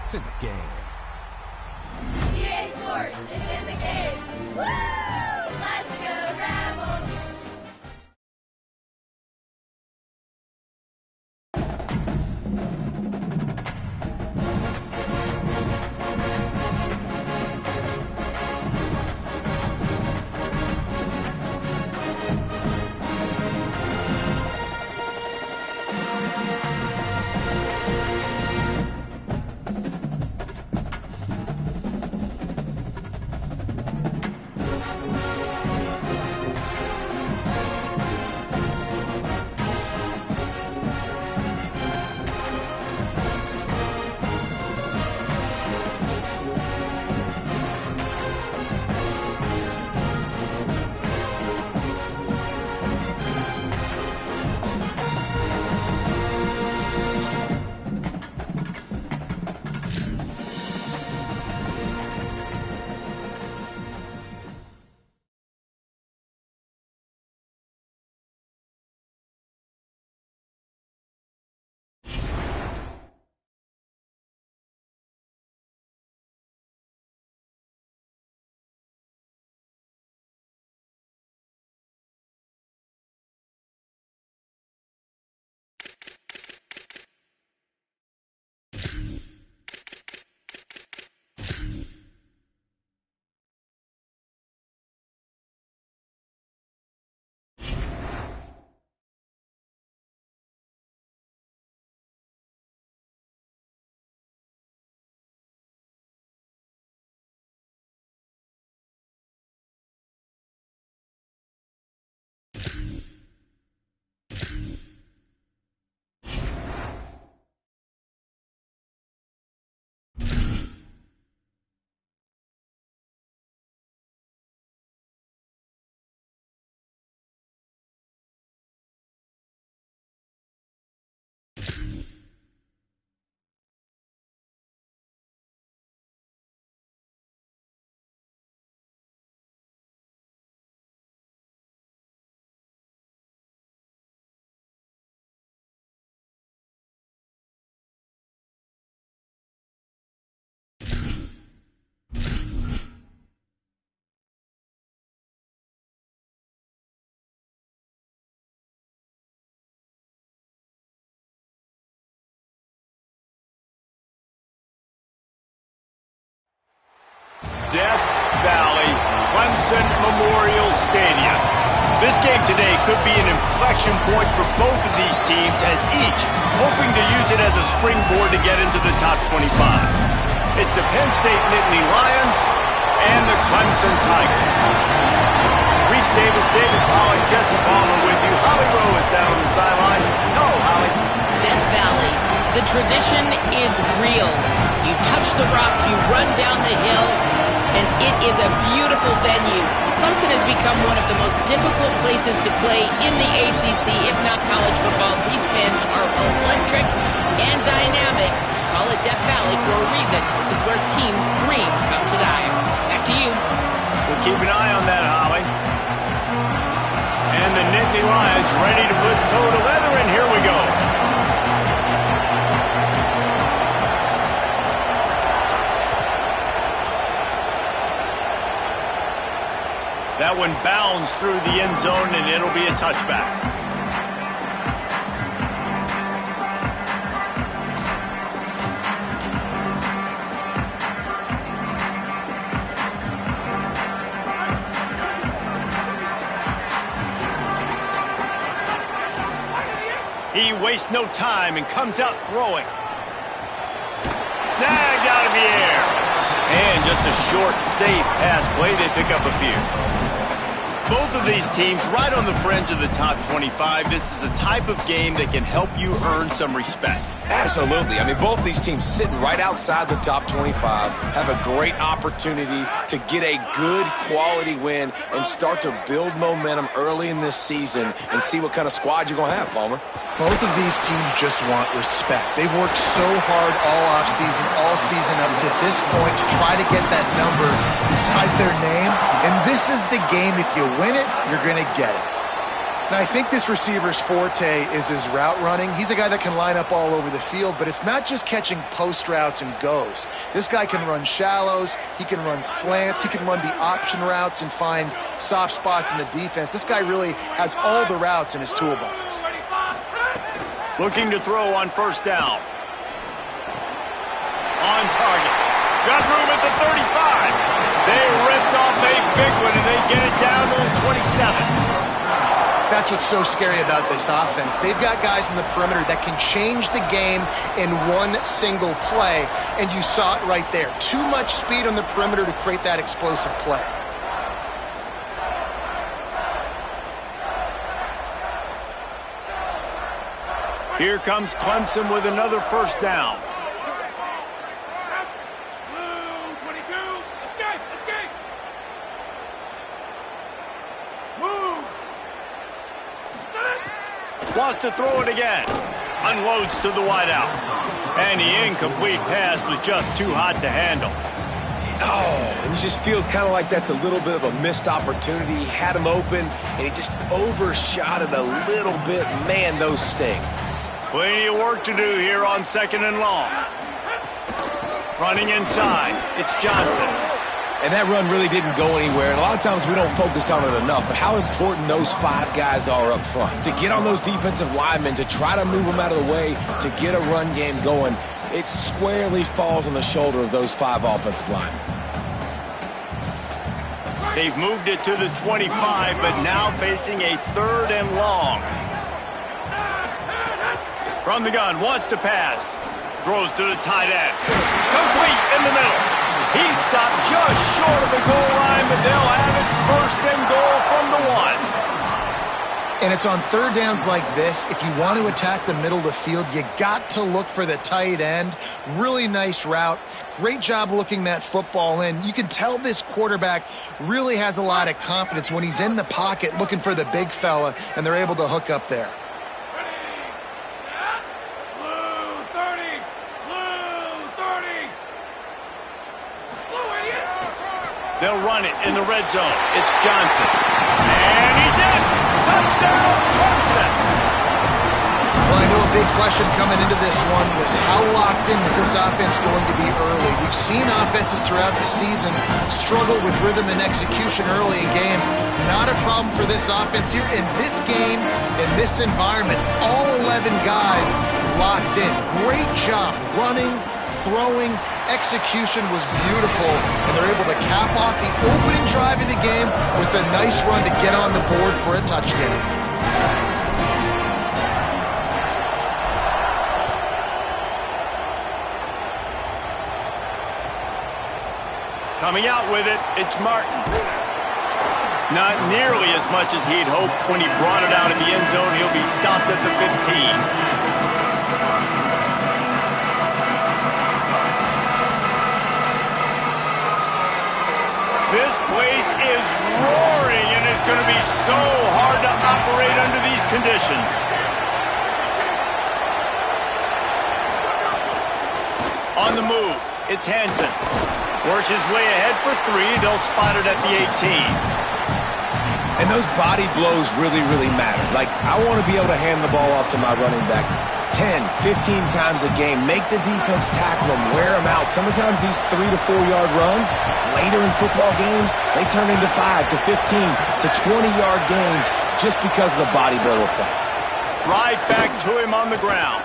It's in the game. EA Sports is in the game. Woo! Let's go Rebels! Death Valley, Clemson Memorial Stadium. This game today could be an inflection point for both of these teams, as each hoping to use it as a springboard to get into the top 25. It's the Penn State Nittany Lions and the Clemson Tigers. Reese Davis, David Pollock, Jesse Palmer with you. Holly Rowe is down on the sideline. Hello, Holly. Death Valley. The tradition is real. You touch the rock, you run down the hill, and it is a beautiful venue. Clemson has become one of the most difficult places to play in the ACC, if not college football. These fans are electric and dynamic. Call it Death Valley for a reason. This is where teams' dreams come to die. Back to you. We'll keep an eye on that, Holly. And the Nittany Lions ready to put toe to leather, and here we go. That one bounds through the end zone, and it'll be a touchback. He wastes no time and comes out throwing. Snagged out of the air. And just a short, safe pass play. They pick up a few. Both of these teams right on the fringe of the top 25. This is a type of game that can help you earn some respect. Absolutely. I mean, both these teams sitting right outside the top 25 have a great opportunity to get a good quality win and start to build momentum early in this season and see what kind of squad you're going to have, Palmer. Both of these teams just want respect. They've worked so hard all offseason, all season up to this point to try to get that number beside their name. And this is the game. If you win it, you're going to get it. And I think this receiver's forte is his route running. He's a guy that can line up all over the field, but it's not just catching post routes and goes. This guy can run shallows, he can run slants, he can run the option routes and find soft spots in the defense. This guy really has all the routes in his toolbox. Looking to throw on first down. On target. Got room at the 35. They ripped off a big one, and they get it down to the 27. That's what's so scary about this offense. They've got guys in the perimeter that can change the game in one single play, and you saw it right there. Too much speed on the perimeter to create that explosive play. Here comes Clemson with another first down. Wants to throw it again. Unloads to the wideout. And the incomplete pass was just too hot to handle. Oh, and you just feel kind of like that's a little bit of a missed opportunity. He had him open, and he just overshot it a little bit. Man, those sting. Plenty of work to do here on second and long. Running inside. It's Johnson. And that run really didn't go anywhere. And a lot of times we don't focus on it enough. But how important those 5 guys are up front. To get on those defensive linemen, to try to move them out of the way, to get a run game going, it squarely falls on the shoulder of those 5 offensive linemen. They've moved it to the 25, but now facing a third and long. From the gun, wants to pass. Throws to the tight end. Complete in the middle. He stopped just short of the goal line, but they'll have it first and goal from the 1. And it's on third downs like this. If you want to attack the middle of the field, you got to look for the tight end. Really nice route. Great job looking that football in. You can tell this quarterback really has a lot of confidence when he's in the pocket looking for the big fella, and they're able to hook up there. They'll run it in the red zone. It's Johnson. And he's in. Touchdown, Clemson. Well, I know a big question coming into this one was how locked in is this offense going to be early? We've seen offenses throughout the season struggle with rhythm and execution early in games. Not a problem for this offense here. In this game, in this environment, all 11 guys locked in. Great job running, throwing. Execution was beautiful, and they're able to cap off the opening drive of the game with a nice run to get on the board for a touchdown. Coming out with it, it's Martin. Not nearly as much as he'd hoped when he brought it out of the end zone. He'll be stopped at the 15. This place is roaring, and it's going to be so hard to operate under these conditions. On the move, it's Hansen. Works his way ahead for 3. They'll spot it at the 18. And those body blows really, really matter. Like, I want to be able to hand the ball off to my running back 10, 15 times a game. Make the defense tackle them, wear them out. Sometimes these 3 to 4 yard runs, later in football games, they turn into 5 to 15 to 20 yard gains just because of the body blow effect. Right back to him on the ground.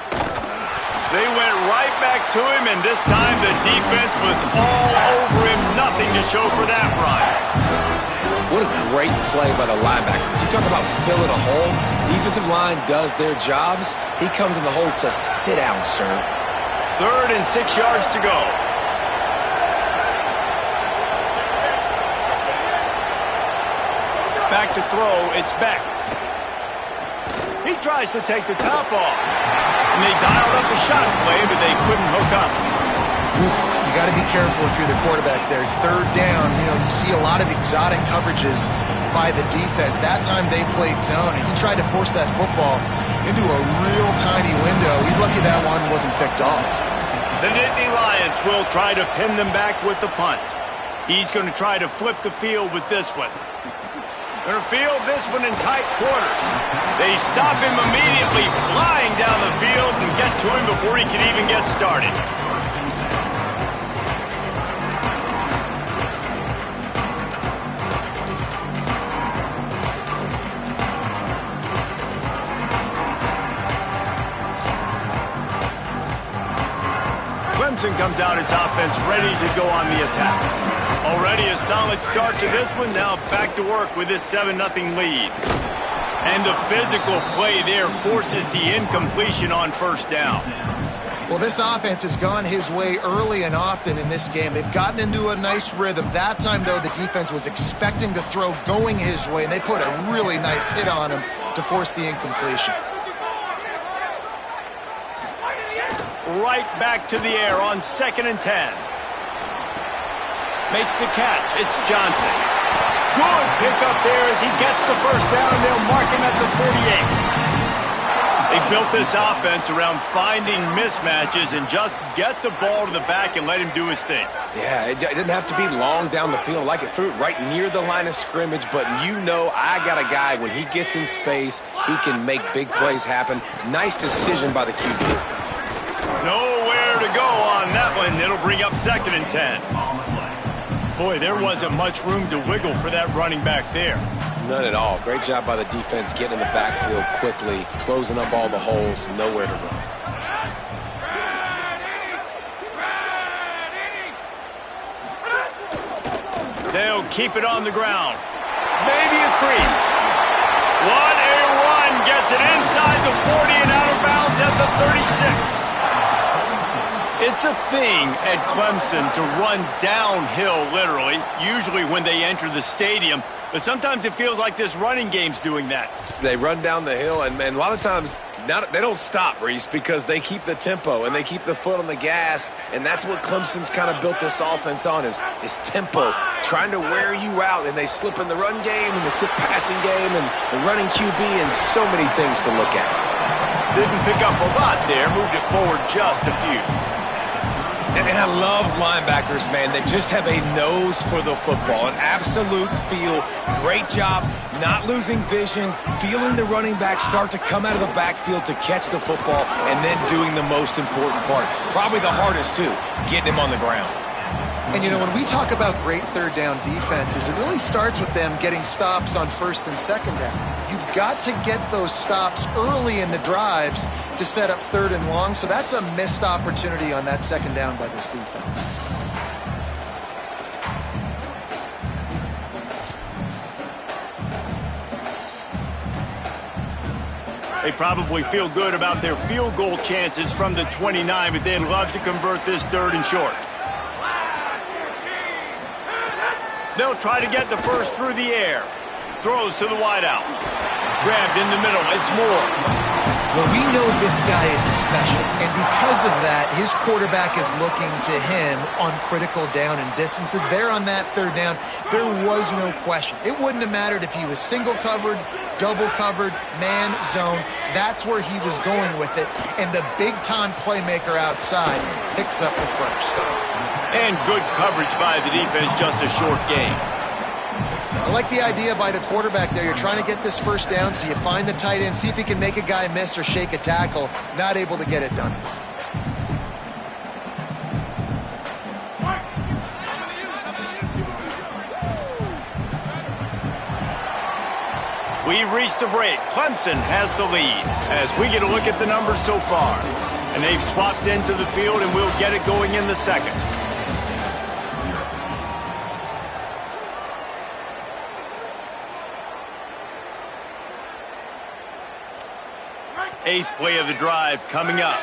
They went right back to him, and this time the defense was all over him. Nothing to show for that run. What a great play by the linebacker. You talk about filling a hole. Defensive line does their jobs. He comes in the hole and says, sit down, sir. 3rd and 6 yards to go. Back to throw, it's Beck. He tries to take the top off. And they dialed up a shot play, but they couldn't hook up. You got to be careful if you're the quarterback there. 3rd down, you see a lot of exotic coverages by the defense. That time they played zone, and he tried to force that football into a real tiny window. He's lucky that one wasn't picked off. The Nittany Lions will try to pin them back with the punt. He's going to try to flip the field with this one. They're going to field this one in tight quarters. They stop him immediately, flying down the field, and get to him before he can even get started. Clemson comes out its offense ready to go on the attack. Already a solid start to this one. Now back to work with this 7-0 lead. And the physical play there forces the incompletion on first down. Well, this offense has gone his way early and often in this game. They've gotten into a nice rhythm. That time, though, the defense was expecting the throw going his way, and they put a really nice hit on him to force the incompletion. Right back to the air on 2nd and 10. Makes the catch. It's Johnson. Good pickup there as he gets the first down. They'll mark him at the 48. They built this offense around finding mismatches and just get the ball to the back and let him do his thing. Yeah, it didn't have to be long down the field. Like it threw it right near the line of scrimmage, but you know I got a guy, when he gets in space, he can make big plays happen. Nice decision by the QB. Nowhere to go on that one. It'll bring up 2nd and 10. Boy, there wasn't much room to wiggle for that running back there. None at all. Great job by the defense getting in the backfield quickly, closing up all the holes, nowhere to run. They'll keep it on the ground. Maybe a crease. What a run. Gets it inside the 40 and out of bounds at the 36. It's a thing at Clemson to run downhill, literally, usually when they enter the stadium. But sometimes it feels like this running game's doing that. They run down the hill, and a lot of times they don't stop, Reese, because they keep the tempo and they keep the foot on the gas, and that's what Clemson's kind of built this offense on is tempo, trying to wear you out, and they slip in the run game and the quick passing game and the running QB and so many things to look at. Didn't pick up a lot there, moved it forward just a few. And I love linebackers, man, that just have a nose for the football, an absolute feel. Great job not losing vision, feeling the running back start to come out of the backfield to catch the football, and then doing the most important part, probably the hardest too, getting him on the ground. And, you know, when we talk about great third down defenses, it really starts with them getting stops on 1st and 2nd down. You've got to get those stops early in the drives to set up 3rd and long, so that's a missed opportunity on that 2nd down by this defense. They probably feel good about their field goal chances from the 29, but they'd love to convert this 3rd and short. They'll try to get the first through the air. Throws to the wideout. Grabbed in the middle. It's Moore. Well, we know this guy is special, and because of that, his quarterback is looking to him on critical down and distances. There on that 3rd down, there was no question. It wouldn't have mattered if he was single covered, double covered, man, zone. That's where he was going with it, and the big-time playmaker outside picks up the first. And good coverage by the defense, just a short gain. I like the idea by the quarterback there. You're trying to get this first down, so you find the tight end, see if he can make a guy miss or shake a tackle. Not able to get it done. We've reached the break. Clemson has the lead as we get a look at the numbers so far. And they've swapped into the field, and we'll get it going in the 2nd. Eighth play of the drive coming up.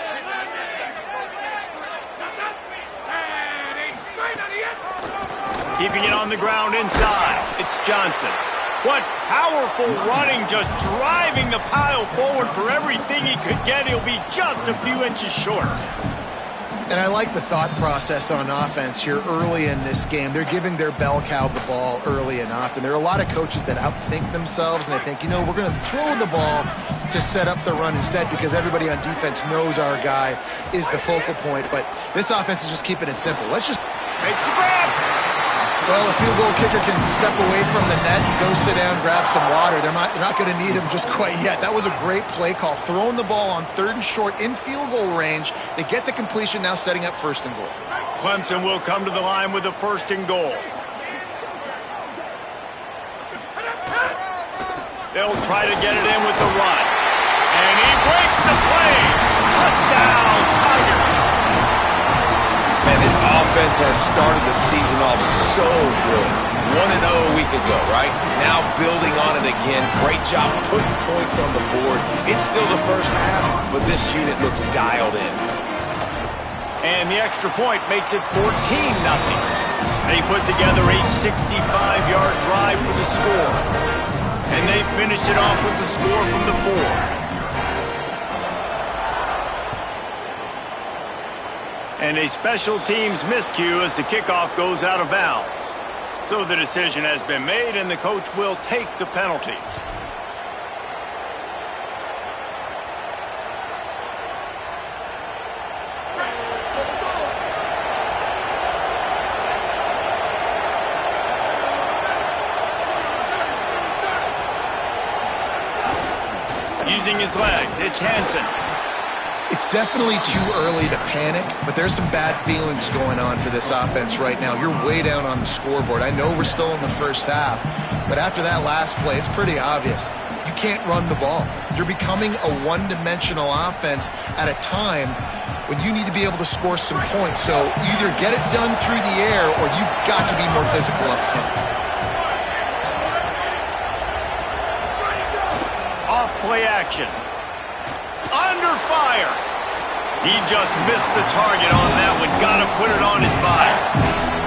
Keeping it on the ground inside. It's Johnson. What powerful running, just driving the pile forward for everything he could get. He'll be just a few inches short. And I like the thought process on offense here early in this game. They're giving their bell cow the ball early and often. There are a lot of coaches that outthink themselves, and they think, you know, we're going to throw the ball to set up the run instead because everybody on defense knows our guy is the focal point. But this offense is just keeping it simple. Let's just... Makes the grab. Well, a field goal kicker can step away from the net and go sit down, grab some water. They're not going to need him just quite yet. That was a great play call. Throwing the ball on 3rd and short in field goal range. They get the completion, now setting up 1st and goal. Clemson will come to the line with a 1st and goal. They'll try to get it in with the run. And he breaks the play. Touchdown, Tigers. Man, this offense has started the season off so good. 1-0 a week ago, right? Now building on it again. Great job putting points on the board. It's still the first half, but this unit looks dialed in. And the extra point makes it 14-0. They put together a 65-yard drive for the score. And they finished it off with the score from the 4. And a special teams miscue as the kickoff goes out of bounds. So the decision has been made, and the coach will take the penalty. Using his legs, it's Hansen. It's definitely too early to panic, but there's some bad feelings going on for this offense right now. You're way down on the scoreboard. I know we're still in the first half, but after that last play, it's pretty obvious. You can't run the ball. You're becoming a one-dimensional offense at a time when you need to be able to score some points. So either get it done through the air or you've got to be more physical up front. Off play action. Under fire. He just missed the target on that one. Got to put it on his body.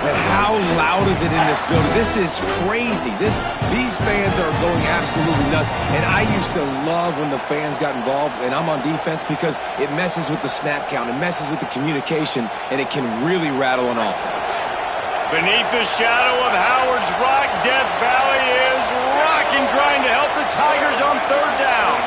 And how loud is it in this building? This is crazy. These fans are going absolutely nuts. And I used to love when the fans got involved, and I'm on defense, because it messes with the snap count. It messes with the communication, and it can really rattle an offense. Beneath the shadow of Howard's Rock, Death Valley is rocking, trying to help the Tigers on 3rd down.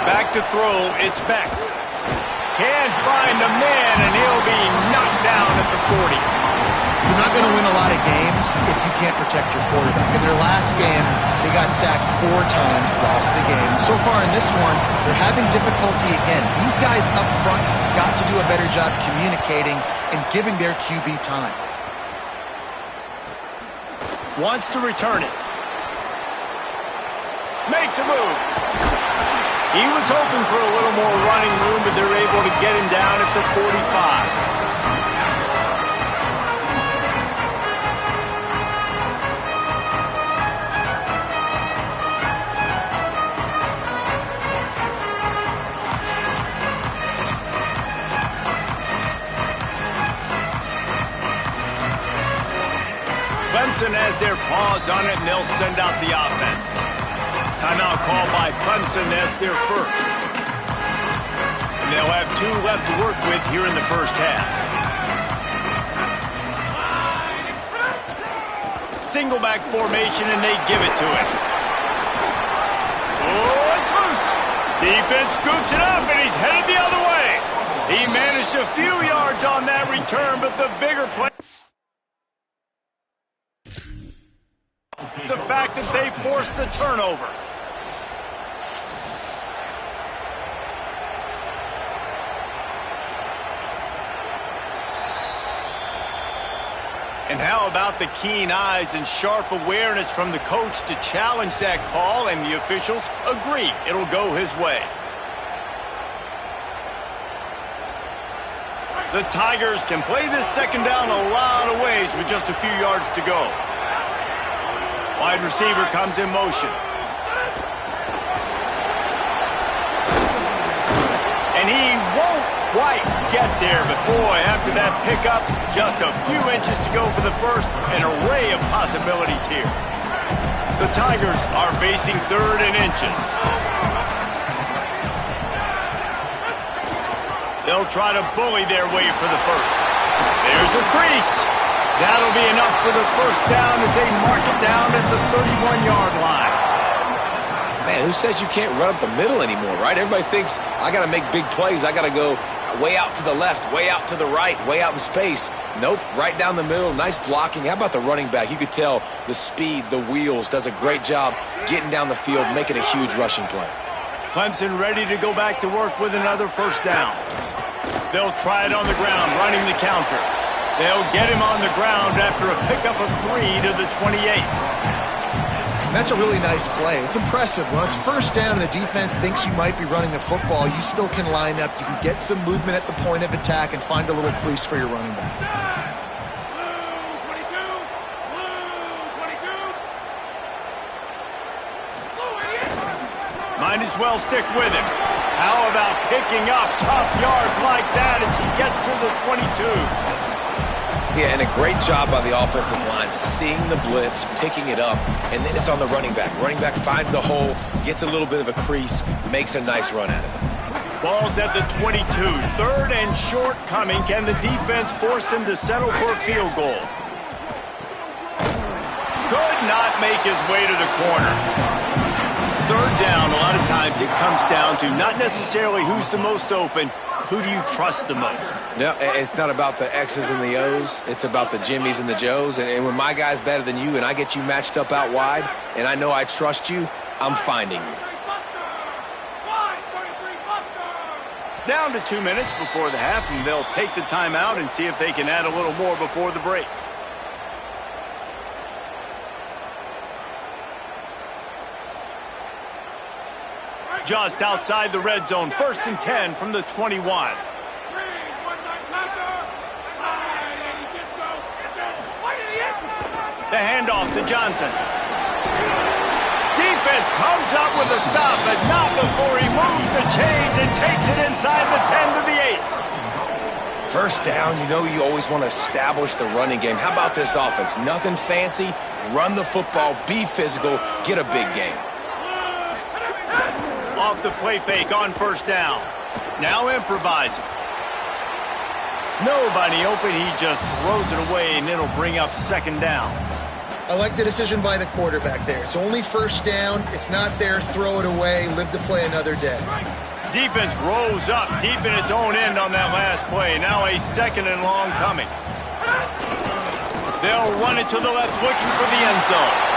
Back to throw, it's Beck. Can't find the man, and he'll be knocked down at the 40. You're not going to win a lot of games if you can't protect your quarterback. In their last game, they got sacked 4 times, lost the game. So far in this one, they're having difficulty again. These guys up front have got to do a better job communicating and giving their QB time. Wants to return it. Makes a move. He was hoping for a little more running room, but they're able to get him down at the 45. Clemson has their paws on it, and they'll send out the offense. Timeout called by Clemson. That's their first. And they'll have 2 left to work with here in the first half. Single back formation, and they give it to him. Oh, it's loose. Defense scoops it up, and he's headed the other way. He managed a few yards on that return, but the bigger play. The fact that they forced the turnover. And how about the keen eyes and sharp awareness from the coach to challenge that call, and the officials agree it'll go his way. The Tigers can play this second down a lot of ways with just a few yards to go. Wide receiver comes in motion. And he won't quite get there, but boy, after that pickup, just a few inches to go for the first. An array of possibilities here. The Tigers are facing 3rd and inches. They'll try to bully their way for the first. There's a crease. That'll be enough for the first down as they mark it down at the 31-yard line. Man, who says you can't run up the middle anymore, right? Everybody thinks I got to make big plays. I got to go way out to the left, way out to the right, way out in space. Nope, right down the middle, nice blocking. How about the running back? You could tell the speed, the wheels, does a great job getting down the field, making a huge rushing play. Clemson ready to go back to work with another first down. They'll try it on the ground, running the counter. They'll get him on the ground after a pickup of 3 to the 28. That's a really nice play. It's impressive. When it's first down and the defense thinks you might be running the football, you still can line up. You can get some movement at the point of attack and find a little crease for your running back. Might as well stick with him. How about picking up tough yards like that as he gets to the 22? Yeah, and a great job by the offensive line, seeing the blitz, picking it up, and then it's on the running back. Running back finds the hole, gets a little bit of a crease, makes a nice run at it. Ball's at the 22. 3rd and short coming. Can the defense force him to settle for a field goal? Could not make his way to the corner. 3rd down, a lot of times it comes down to not necessarily who's the most open, who do you trust the most? No, it's not about the X's and the O's. It's about the Jimmies and the Joes. And when my guy's better than you and I get you matched up out wide and I know I trust you, I'm finding you. Down to 2 minutes before the half, and they'll take the timeout and see if they can add a little more before the break. Just outside the red zone, 1st and 10 from the 21. The handoff to Johnson. Defense comes up with a stop, but not before he moves the chains and takes it inside the 10 to the 8. First down, you know you always want to establish the running game. How about this offense? Nothing fancy. Run the football, be physical, get a big gain. Off the play fake on 1st down. Now improvising. Nobody open. He just throws it away, and it'll bring up 2nd down. I like the decision by the quarterback there. It's only 1st down. It's not there. Throw it away. Live to play another day. Defense rose up deep in its own end on that last play. Now a 2nd and long coming. They'll run it to the left, looking for the end zone.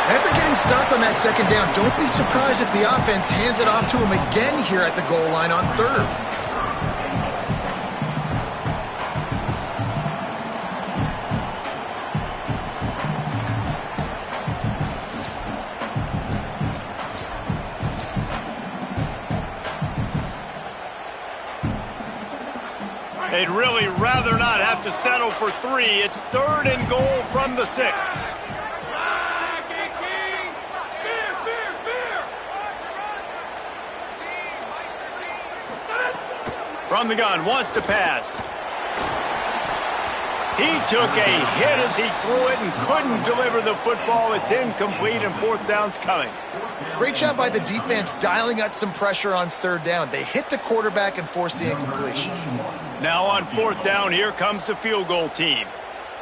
After getting stopped on that 2nd down, don't be surprised if the offense hands it off to him again here at the goal line on 3rd. They'd really rather not have to settle for 3. It's 3rd and goal from the 6. From the gun, wants to pass. He took a hit as he threw it and couldn't deliver the football. It's incomplete, and 4th down's coming. Great job by the defense dialing out some pressure on 3rd down. They hit the quarterback and forced the incompletion. Now on 4th down, here comes the field goal team.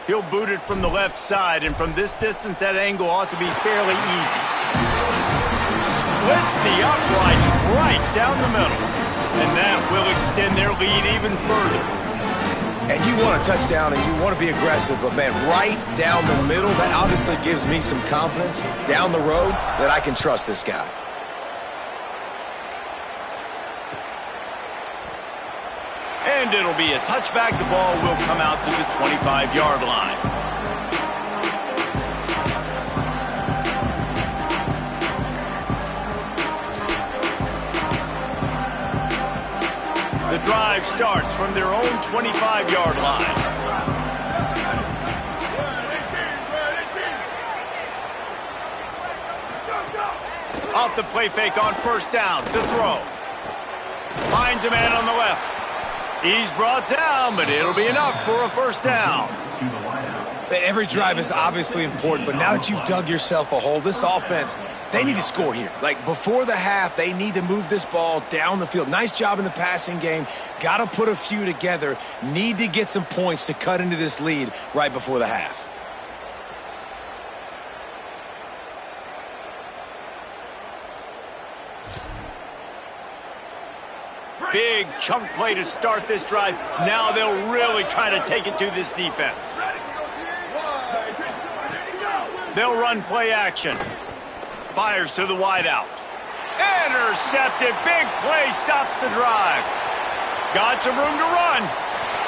He'll boot it from the left side, and from this distance, that angle ought to be fairly easy. Splits the uprights right down the middle. And that will extend their lead even further. And you want a touchdown and you want to be aggressive, but man, right down the middle, that obviously gives me some confidence down the road that I can trust this guy. And it'll be a touchback. The ball will come out to the 25-yard line. The drive starts from their own 25-yard line. Off the play fake on 1st down. The throw. Finds a man on the left. He's brought down, but it'll be enough for a 1st down. Every drive is obviously important, but now that you've dug yourself a hole, this offense, they need to score here. Like, before the half, they need to move this ball down the field. Nice job in the passing game. Got to put a few together. Need to get some points to cut into this lead right before the half. Big chunk play to start this drive. Now they'll really try to take it to this defense. They'll run play action. Fires to the wideout. Intercepted. Big play stops the drive. Got some room to run.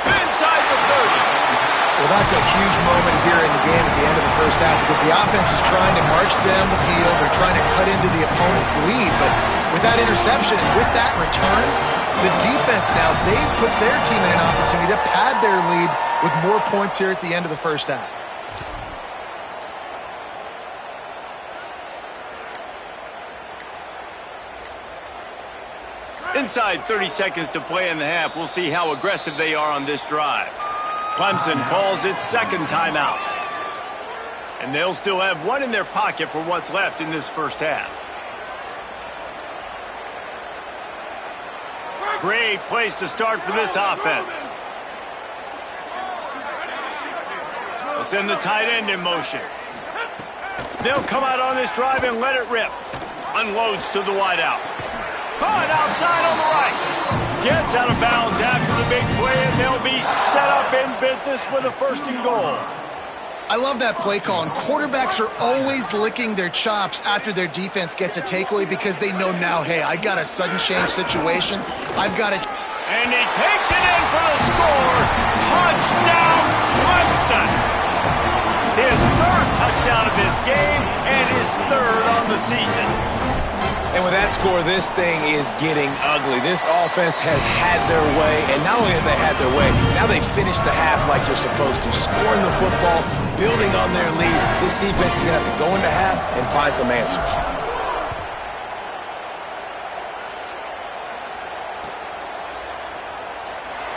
Inside the 30. Well, that's a huge moment here in the game at the end of the first half because the offense is trying to march down the field. They're trying to cut into the opponent's lead. But with that interception and with that return, the defense now, they've put their team in an opportunity to pad their lead with more points here at the end of the first half. Inside 30 seconds to play in the half. We'll see how aggressive they are on this drive. Clemson calls its second timeout. And they'll still have one in their pocket for what's left in this first half. Great place to start for this offense. They'll send the tight end in motion. They'll come out on this drive and let it rip. Unloads to the wideout. Caught outside on the right. Gets out of bounds after the big play, and they'll be set up in business with a first and goal. I love that play call, and quarterbacks are always licking their chops after their defense gets a takeaway because they know now, hey, I got a sudden change situation. I've got to... And he takes it in for the score. Touchdown, Clemson. His third touchdown of this game and his third on the season. And with that score, this thing is getting ugly. This offense has had their way, and not only have they had their way, now they finished the half like you're supposed to, scoring the football, building on their lead. This defense is going to have to go into half and find some answers.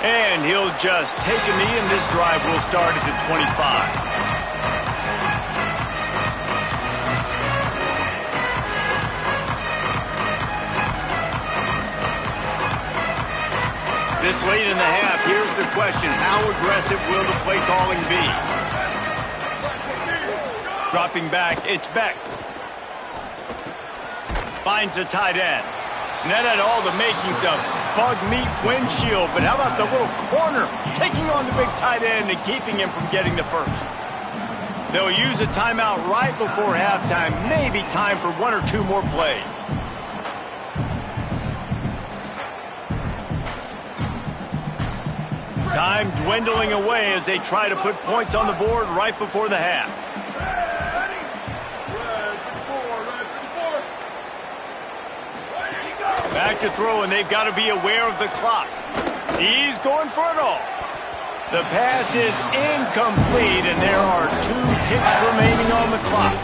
And he'll just take a knee, and this drive will start at the 25. This late in the half, here's the question. How aggressive will the play calling be? Dropping back, it's Beck. Finds the tight end. And that had all the makings of bug meat windshield. But how about the little corner taking on the big tight end and keeping him from getting the first? They'll use a timeout right before halftime. Maybe time for one or two more plays. Time dwindling away as they try to put points on the board right before the half. Back to throw, and they've got to be aware of the clock. He's going for it all. The pass is incomplete, and there are 2 ticks remaining on the clock.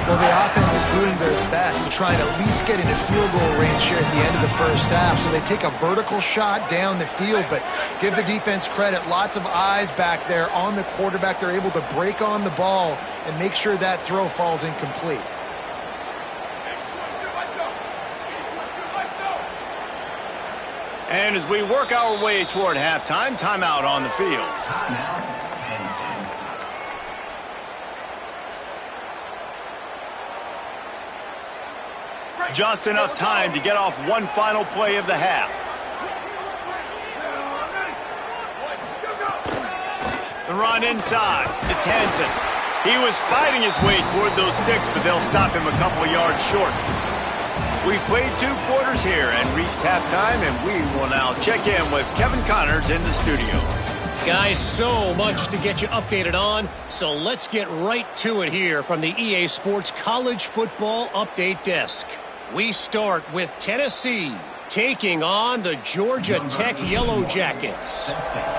Well, the offense is doing their best to try and at least get into field goal range here at the end of the first half. So they take a vertical shot down the field, but give the defense credit. Lots of eyes back there on the quarterback. They're able to break on the ball and make sure that throw falls incomplete. And as we work our way toward halftime, timeout on the field. Just enough time to get off one final play of the half. The run inside. It's Hansen. He was fighting his way toward those sticks, but they'll stop him a couple of yards short. We've played 2 quarters here and reached halftime, and we will now check in with Kevin Connors in the studio. Guys, so much to get you updated on, so let's get right to it here from the EA Sports College Football Update Desk. We start with Tennessee taking on the Georgia Tech Yellow Jackets.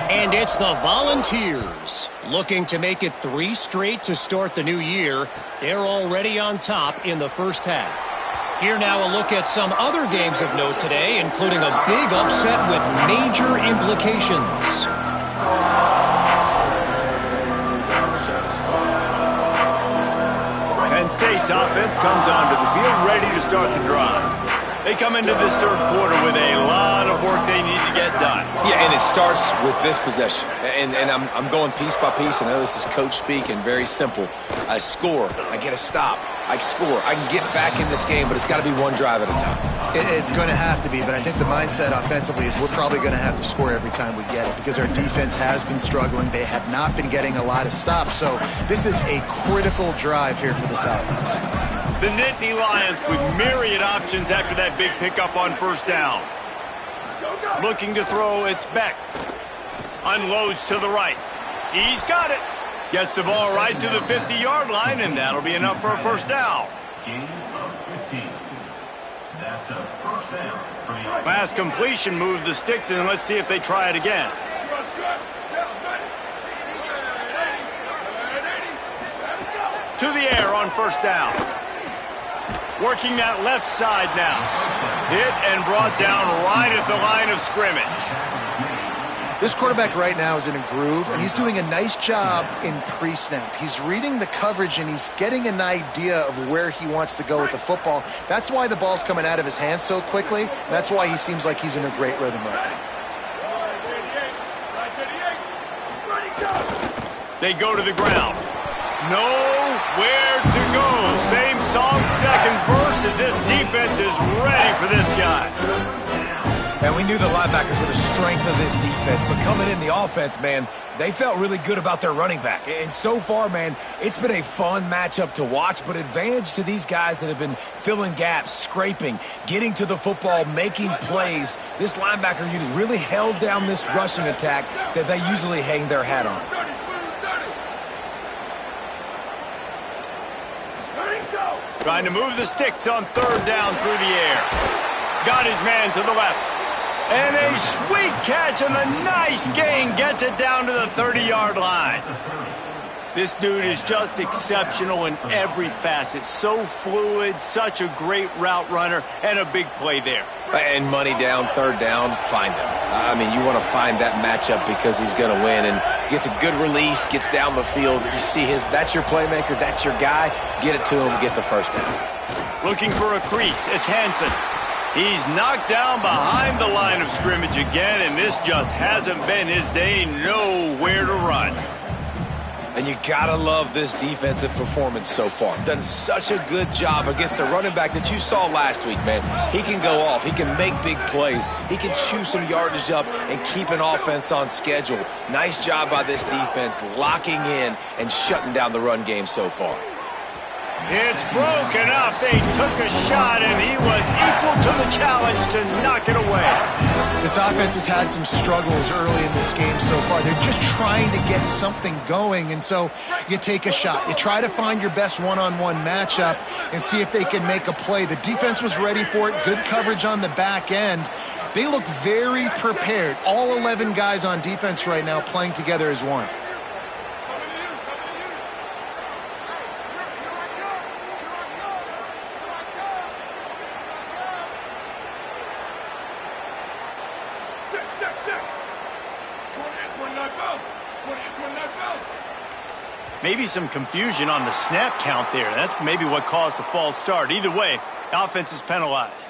And it's the Volunteers looking to make it 3 straight to start the new year. They're already on top in the first half. Here now a look at some other games of note today, including a big upset with major implications. Penn State's offense comes onto the field ready to start the drive. They come into this third quarter with a lot of work they need to get done. Yeah, and it starts with this possession. And I'm going piece by piece. I know this is coach speak and very simple. I score. I get a stop. I score. I can get back in this game, but it's got to be one drive at a time. It's going to have to be, but I think the mindset offensively is we're probably going to have to score every time we get it because our defense has been struggling. They have not been getting a lot of stops. So this is a critical drive here for this offense. The Nittany Lions with myriad options after that big pickup on first down. Looking to throw, it's Beck. Unloads to the right. He's got it. Gets the ball right to the 50-yard line, and that'll be enough for a first down. Pass completion moved the sticks, and let's see if they try it again. To the air on first down. Working that left side now. Hit and brought down right at the line of scrimmage. This quarterback right now is in a groove, and he's doing a nice job in pre-snap. He's reading the coverage, and he's getting an idea of where he wants to go with the football. That's why the ball's coming out of his hands so quickly, and that's why he seems like he's in a great rhythm right now. They go to the ground. Nowhere to go. Same song, second verse, as this defense is ready for this guy. And we knew the linebackers were the strength of this defense, but coming in the offense, man, they felt really good about their running back. And so far, man, it's been a fun matchup to watch, but advantage to these guys that have been filling gaps, scraping, getting to the football, making plays. This linebacker unit really held down this rushing attack that they usually hang their hat on. Trying to move the sticks on third down through the air. Got his man to the left. And a sweet catch and a nice gain gets it down to the 30-yard line. This dude is just exceptional in every facet. So fluid, such a great route runner, and a big play there. And money down, third down, find him. I mean, you want to find that matchup because he's going to win. And gets a good release, gets down the field. You see that's your playmaker, that's your guy. Get it to him, get the first down. Looking for a crease, it's Hansen. He's knocked down behind the line of scrimmage again, and this just hasn't been his day. Nowhere to run. And you gotta love this defensive performance so far. Done such a good job against the running back that you saw last week, man. He can go off. He can make big plays. He can chew some yardage up and keep an offense on schedule. Nice job by this defense locking in and shutting down the run game so far. It's broken up. They took a shot, and he was equal to the challenge to knock it away. This offense has had some struggles early in this game so far. They're just trying to get something going, and so you take a shot. You try to find your best one-on-one matchup and see if they can make a play. The defense was ready for it. Good coverage on the back end. They look very prepared. All 11 guys on defense right now playing together as one. Maybe some confusion on the snap count there. That's maybe what caused the false start. Either way, the offense is penalized.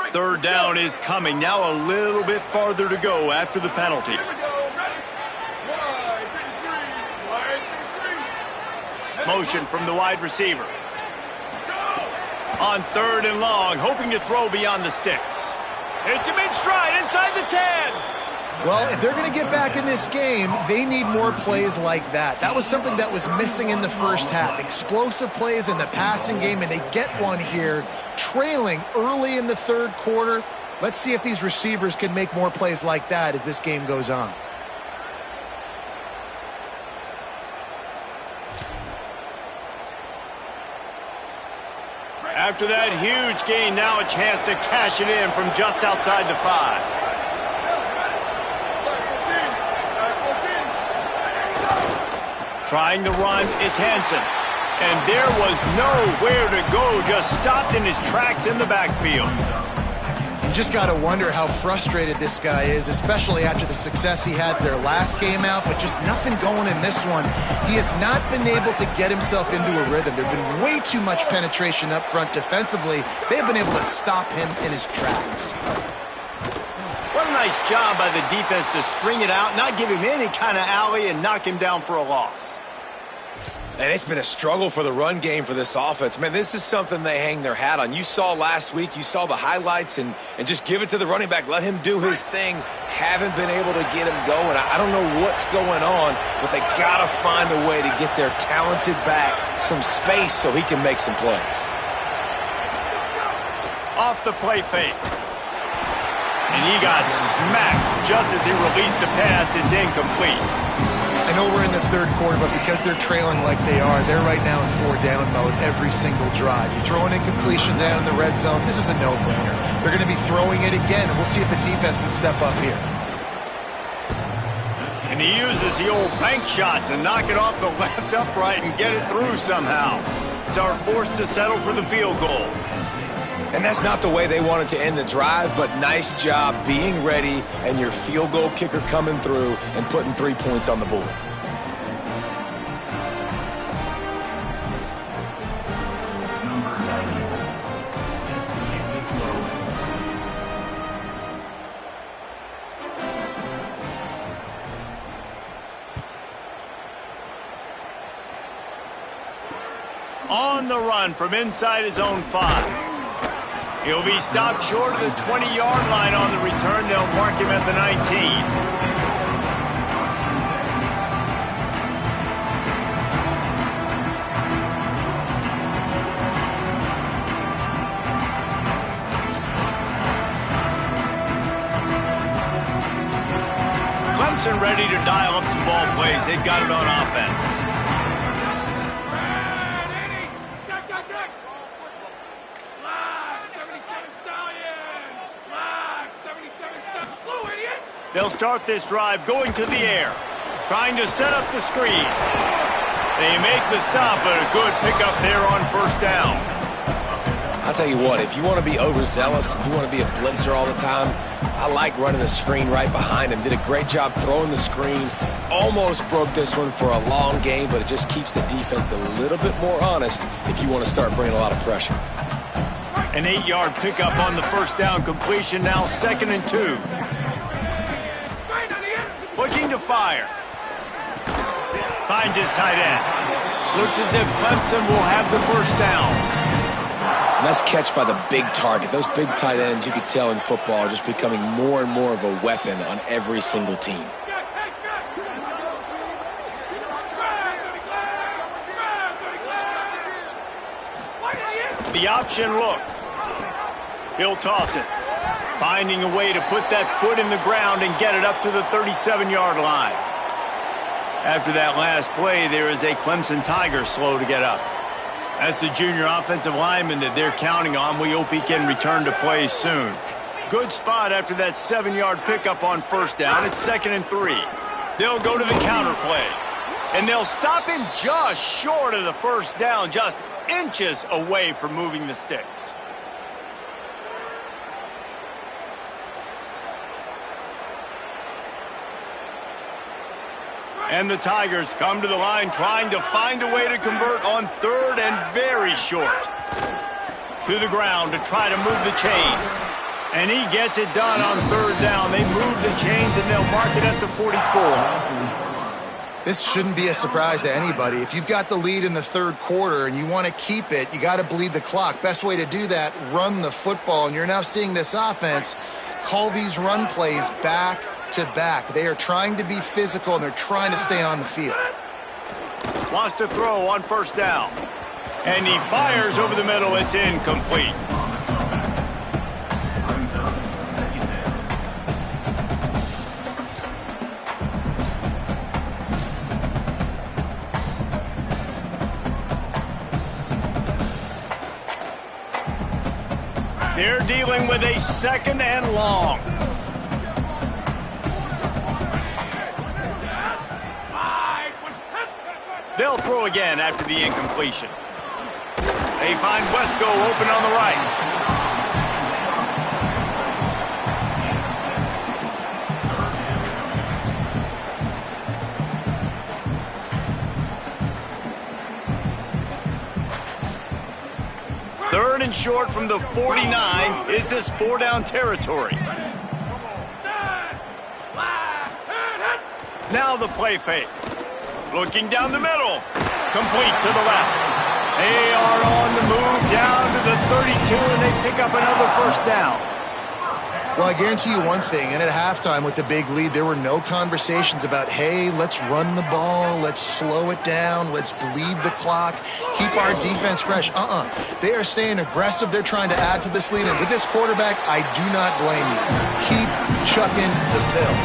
Third down is coming. Now a little bit farther to go after the penalty. Motion from the wide receiver. On third and long, hoping to throw beyond the sticks. It's a mid-stride inside the 10. Well, if they're going to get back in this game, they need more plays like that. That was something that was missing in the first half. Explosive plays in the passing game, and they get one here, trailing early in the third quarter. Let's see if these receivers can make more plays like that as this game goes on. After that huge gain, now a chance to cash it in from just outside the 5. Trying to run, it's Hansen. And there was nowhere to go, just stopped in his tracks in the backfield. You just got to wonder how frustrated this guy is, especially after the success he had their last game out, but just nothing going in this one. He has not been able to get himself into a rhythm. There's been way too much penetration up front defensively. They have been able to stop him in his tracks. What a nice job by the defense to string it out, not give him any kind of alley, and knock him down for a loss. And it's been a struggle for the run game for this offense. Man, this is something they hang their hat on. You saw last week, you saw the highlights, and just give it to the running back. Let him do his thing. Haven't been able to get him going. I don't know what's going on, but they got to find a way to get their talented back some space so he can make some plays. Off the play fake. And he got smacked just as he released the pass. It's incomplete. I know we're in the third quarter, but because they're trailing like they are, they're right now in 4-down mode every single drive. You throw an incompletion down in the red zone, this is a no-brainer. They're going to be throwing it again, and we'll see if the defense can step up here. And he uses the old bank shot to knock it off the left upright and get it through somehow. It's our forced to settle for the field goal. And that's not the way they wanted to end the drive, but nice job being ready and your field goal kicker coming through and putting 3 points on the board. On the run from inside his own 5. He'll be stopped short of the 20-yard line on the return. They'll mark him at the 19. Clemson ready to dial up some ball plays. They've got it on offense. They'll start this drive going to the air, trying to set up the screen. They make the stop, but a good pickup there on first down. I'll tell you what, if you want to be overzealous and you want to be a blitzer all the time, I like running the screen right behind him. Did a great job throwing the screen. Almost broke this one for a long game, but it just keeps the defense a little bit more honest if you want to start bringing a lot of pressure. An 8-yard pickup on the first down completion, now 2nd and 2. Looking to fire. Finds his tight end. Looks as if Clemson will have the first down. Nice catch by the big target. Those big tight ends, you could tell in football, are just becoming more and more of a weapon on every single team. The option look. He'll toss it. Finding a way to put that foot in the ground and get it up to the 37-yard line. After that last play, there is a Clemson Tiger slow to get up. That's the junior offensive lineman that they're counting on. We hope he can return to play soon. Good spot after that 7-yard pickup on first down. It's 2nd and 3. They'll go to the counter play. And they'll stop him just short of the first down, just inches away from moving the sticks. And the Tigers come to the line trying to find a way to convert on 3rd and very short. To the ground to try to move the chains. And he gets it done on 3rd down. They move the chains and they'll mark it at the 44. This shouldn't be a surprise to anybody. If you've got the lead in the 3rd quarter and you want to keep it, you got to bleed the clock. Best way to do that, run the football. And you're now seeing this offense call these run plays back to back. They are trying to be physical and they're trying to stay on the field. Wants to throw on first down. And he fires over the middle. It's incomplete. They're dealing with a 2nd and long. They'll throw again after the incompletion. They find Wesco open on the right. One short from the 49. Is this 4-down territory? Now the play fake. Looking down the middle. Complete to the left. They are on the move down to the 32, and they pick up another first down. Well, I guarantee you one thing, and at halftime with the big lead, there were no conversations about, hey, let's run the ball, let's slow it down, let's bleed the clock, keep our defense fresh. They are staying aggressive. They're trying to add to this lead, and with this quarterback, I do not blame you. Keep chucking the pill.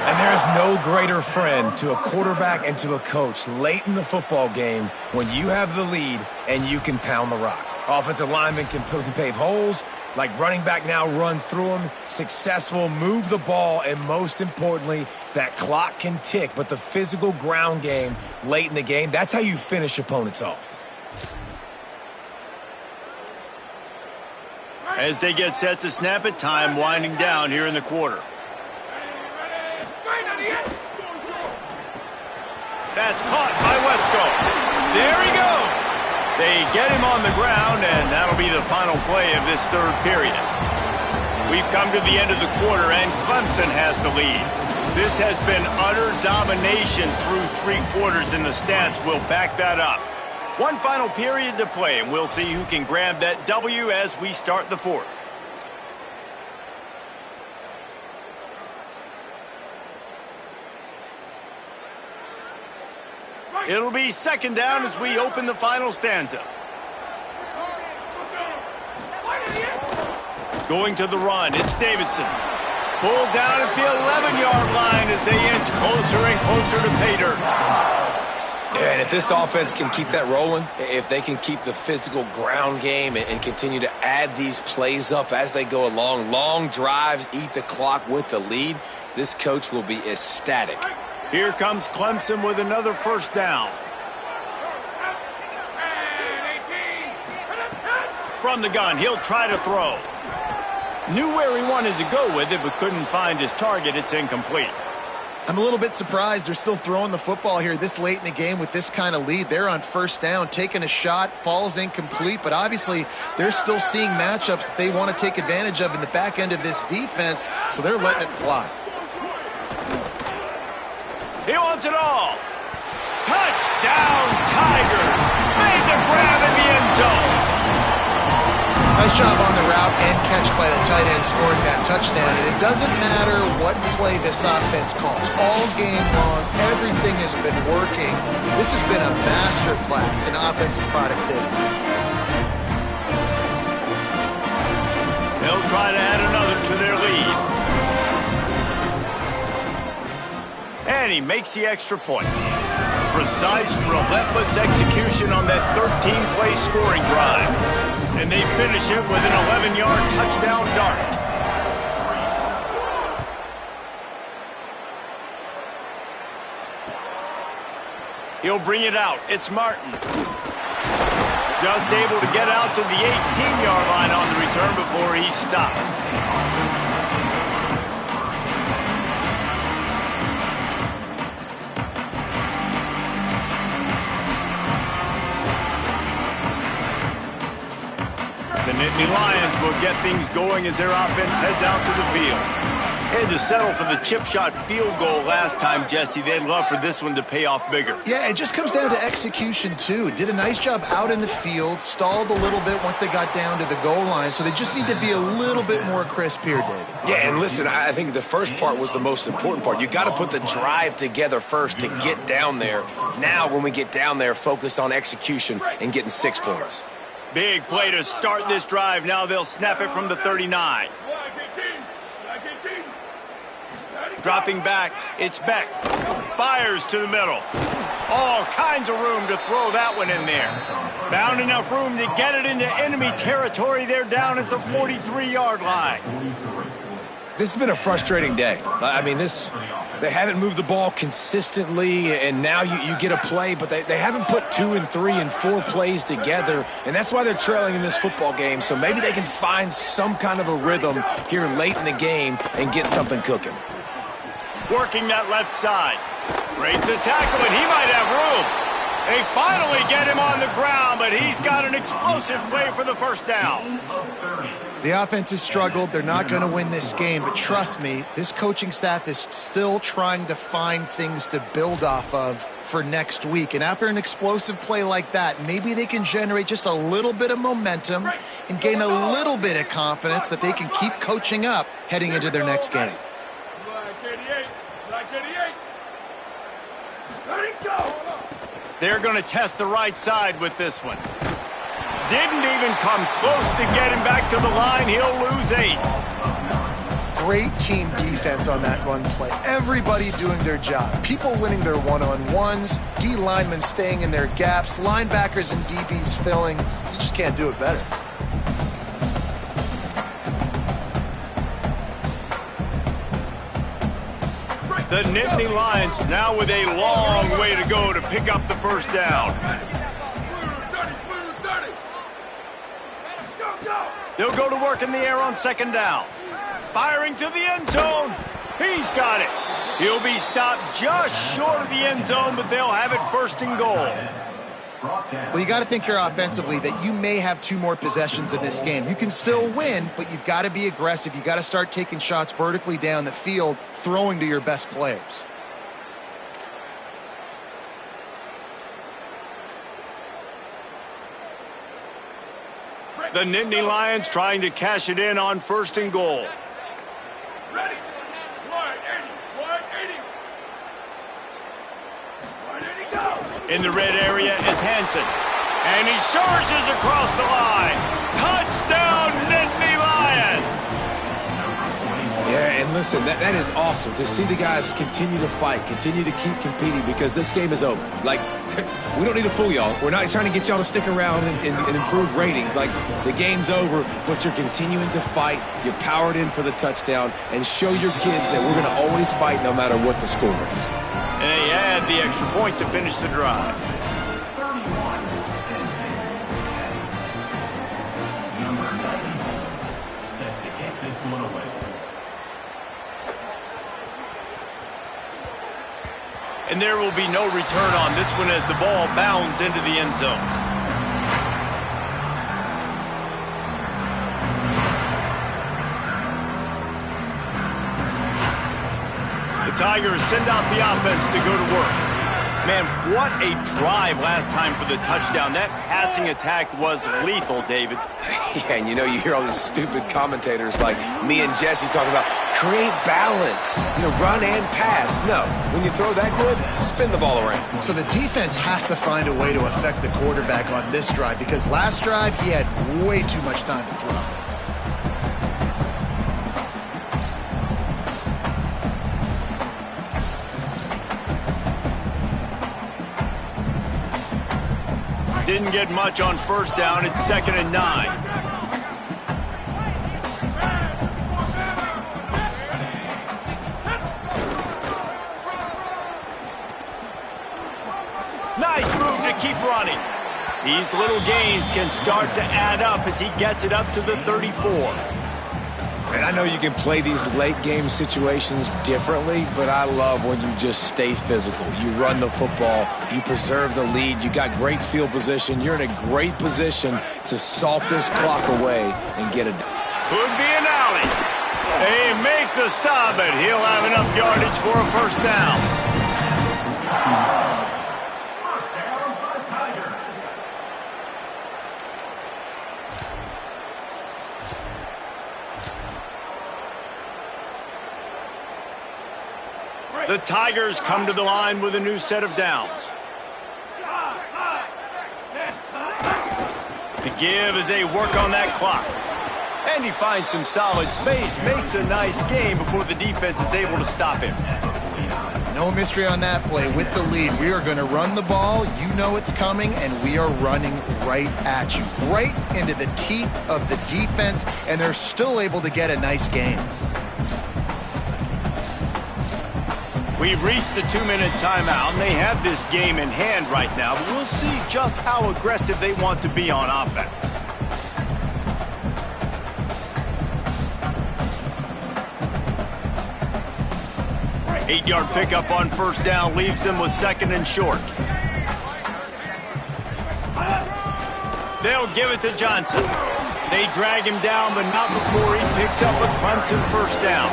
And there is no greater friend to a quarterback and to a coach late in the football game when you have the lead and you can pound the rock. Offensive linemen can pave holes, like running back now runs through them, successful, move the ball, and most importantly, that clock can tick. But the physical ground game late in the game, that's how you finish opponents off. As they get set to snap it, time winding down here in the quarter. That's caught by Wesco. There he goes. They get him on the ground, and that'll be the final play of this third period. We've come to the end of the quarter, and Clemson has the lead. This has been utter domination through 3 quarters, and the stats will back that up. One final period to play, and we'll see who can grab that W as we start the fourth. It'll be second down as we open the final stanza. Going to the run, it's Davidson. Pulled down at the 11-yard line as they inch closer and closer to pay dirt. Yeah, and if this offense can keep that rolling, if they can keep the physical ground game and continue to add these plays up as they go along, long drives, eat the clock with the lead, this coach will be ecstatic. Here comes Clemson with another first down. From the gun, he'll try to throw. Knew where he wanted to go with it, but couldn't find his target. It's incomplete. I'm a little bit surprised they're still throwing the football here this late in the game with this kind of lead. They're on first down, taking a shot, falls incomplete, but obviously they're still seeing matchups that they want to take advantage of in the back end of this defense, so they're letting it fly. He wants it all. Touchdown, Tigers. Made the grab in the end zone. Nice job on the route and catch by the tight end scoring that touchdown. And it doesn't matter what play this offense calls. All game long, everything has been working. This has been a masterclass in offensive productivity. They'll try to add another to their lead. And he makes the extra point. Precise, relentless execution on that 13-play scoring drive. And they finish it with an 11-yard touchdown dart. He'll bring it out. It's Martin. Just able to get out to the 18-yard line on the return before he stopped. The Nittany Lions will get things going as their offense heads out to the field. They had to settle for the chip shot field goal last time, Jesse. They'd love for this one to pay off bigger. Yeah, it just comes down to execution, too. Did a nice job out in the field, stalled a little bit once they got down to the goal line, so they just need to be a little bit more crisp here, David. Yeah, and listen, I think the first part was the most important part. You got to put the drive together first to get down there. Now, when we get down there, focus on execution and getting 6 points. Big play to start this drive. Now they'll snap it from the 39. Dropping back, it's Beck. Fires to the middle. All kinds of room to throw that one in there. Found enough room to get it into enemy territory. They're down at the 43-yard line. This has been a frustrating day. I mean, they haven't moved the ball consistently, and now you get a play, but they haven't put 2 and 3 and 4 plays together, and that's why they're trailing in this football game. So maybe they can find some kind of a rhythm here late in the game and get something cooking. Working that left side. Breaks the tackle, and he might have room. They finally get him on the ground, but he's got an explosive play for the first down. The offense has struggled. They're not going to win this game, but trust me, this coaching staff is still trying to find things to build off of for next week. And after an explosive play like that, maybe they can generate just a little bit of momentum and gain a little bit of confidence that they can keep coaching up heading into their next game. They're going to test the right side with this one. Didn't even come close to getting back to the line. He'll lose 8. Great team defense on that run play. Everybody doing their job. People winning their one-on-ones, D linemen staying in their gaps, linebackers and DBs filling. You just can't do it better. The Nittany Lions now with a long way to go to pick up the first down. They'll go to work in the air on second down. Firing to the end zone. He's got it. He'll be stopped just short of the end zone, but they'll have it first and goal. Well, you got to think here offensively that you may have 2 more possessions in this game. You can still win, but you've got to be aggressive. You got to start taking shots vertically down the field, throwing to your best players. The Nittany Lions trying to cash it in on first and goal. Ready? 180. In the red area is Hansen. And he surges across the line. Touchdown, Nittany Lions! Yeah, and listen, that is awesome to see the guys continue to fight, continue to keep competing, because this game is over. Like, we don't need to fool y'all. We're not trying to get y'all to stick around and improve ratings. Like, the game's over, but you're continuing to fight. You powered in for the touchdown, and show your kids that we're going to always fight no matter what the score is. And they add the extra point to finish the drive. And there will be no return on this one as the ball bounds into the end zone. The Tigers send out the offense to go to work. Man, what a drive last time for the touchdown. That passing attack was lethal, David. Yeah, and you know, you hear all these stupid commentators like me and Jesse talking about create balance, run and pass. No, when you throw that good, spin the ball around. So the defense has to find a way to affect the quarterback on this drive, because last drive he had way too much time to throw. Didn't get much on first down. It's 2nd and 9. Nice move to keep running. These little gains can start to add up as he gets it up to the 34. And I know you can play these late game situations differently, but I love when you just stay physical. You run the football, you preserve the lead, you got great field position, you're in a great position to salt this clock away and get it done. Could be an alley. They make the stop, but he'll have enough yardage for a first down. The Tigers come to the line with a new set of downs. To give as they work on that clock. And he finds some solid space, makes a nice game before the defense is able to stop him. No mystery on that play. With the lead, we are going to run the ball. You know it's coming, and we are running right at you. Right into the teeth of the defense, and they're still able to get a nice game. We've reached the 2-minute timeout, and they have this game in hand right now. But we'll see just how aggressive they want to be on offense. Eight-yard pickup on first down leaves them with 2nd and short. They'll give it to Johnson. They drag him down, but not before he picks up a Clemson first down.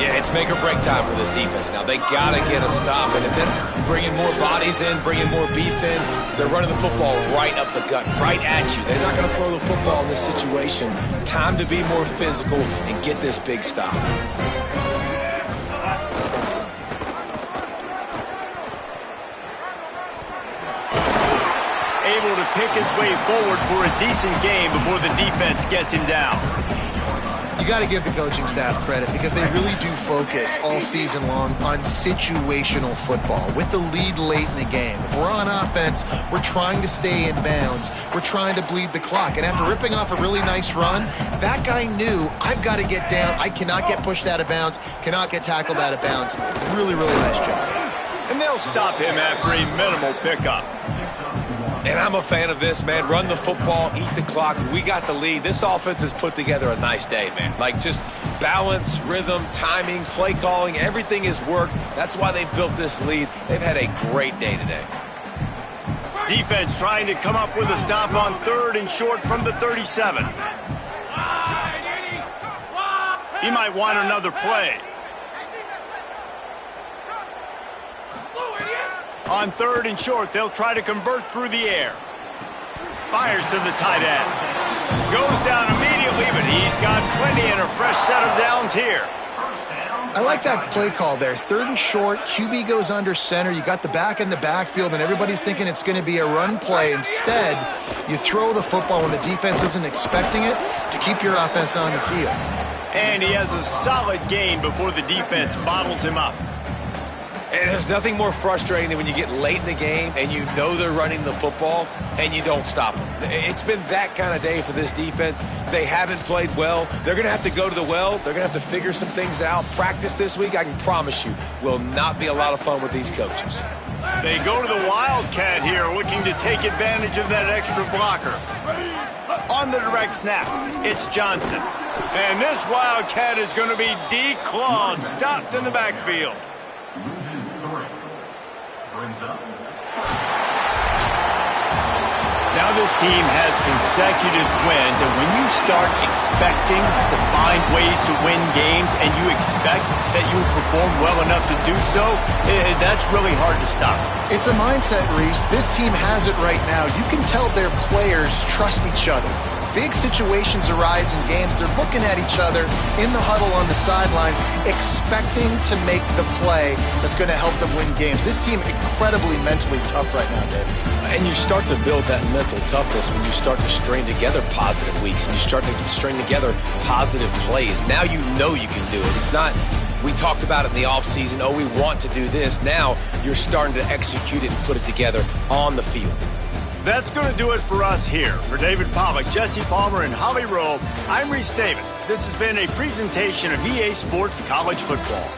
Yeah, it's make or break time for this defense now. They got to get a stop, and if it's bringing more bodies in, bringing more beef in, they're running the football right up the gut, right at you. They're not going to throw the football in this situation. Time to be more physical and get this big stop. Able to pick his way forward for a decent game before the defense gets him down. You got to give the coaching staff credit because they really do focus all season long on situational football with the lead late in the game. If we're on offense, we're trying to stay in bounds. We're trying to bleed the clock. And after ripping off a really nice run, that guy knew, I've got to get down. I cannot get pushed out of bounds, cannot get tackled out of bounds. Really, really nice job. And they'll stop him after a minimal pickup. And I'm a fan of this, man. Run the football, eat the clock. We got the lead. This offense has put together a nice day, man. Like just balance, rhythm, timing, play calling, everything has worked. That's why they've built this lead. They've had a great day today. Defense trying to come up with a stop on 3rd and short from the 37. He might want another play. On 3rd and short, they'll try to convert through the air. Fires to the tight end. Goes down immediately, but he's got plenty and a fresh set of downs here. I like that play call there. 3rd and short, QB goes under center. You got the back in the backfield, and everybody's thinking it's going to be a run play. Instead, you throw the football when the defense isn't expecting it to keep your offense on the field. And he has a solid gain before the defense bottles him up. And there's nothing more frustrating than when you get late in the game and you know they're running the football and you don't stop them. It's been that kind of day for this defense. They haven't played well. They're going to have to go to the well. They're going to have to figure some things out. Practice this week, I can promise you, will not be a lot of fun with these coaches. They go to the Wildcat here, looking to take advantage of that extra blocker. On the direct snap, it's Johnson. And this Wildcat is going to be declawed, stopped in the backfield. Now this team has consecutive wins, and when you start expecting to find ways to win games and you expect that you will perform well enough to do so, that's really hard to stop. It's a mindset, Reese. This team has it right now. You can tell their players trust each other. Big situations arise in games. They're looking at each other in the huddle on the sideline, expecting to make the play that's going to help them win games. This team incredibly mentally tough right now, Dave. And you start to build that mental toughness when you start to string together positive weeks and you start to string together positive plays. Now you know you can do it. It's not, we talked about it in the offseason, oh, we want to do this. Now you're starting to execute it and put it together on the field. That's going to do it for us here. For David Pollack, Jesse Palmer, and Holly Rowe, I'm Reese Davis. This has been a presentation of EA Sports College Football.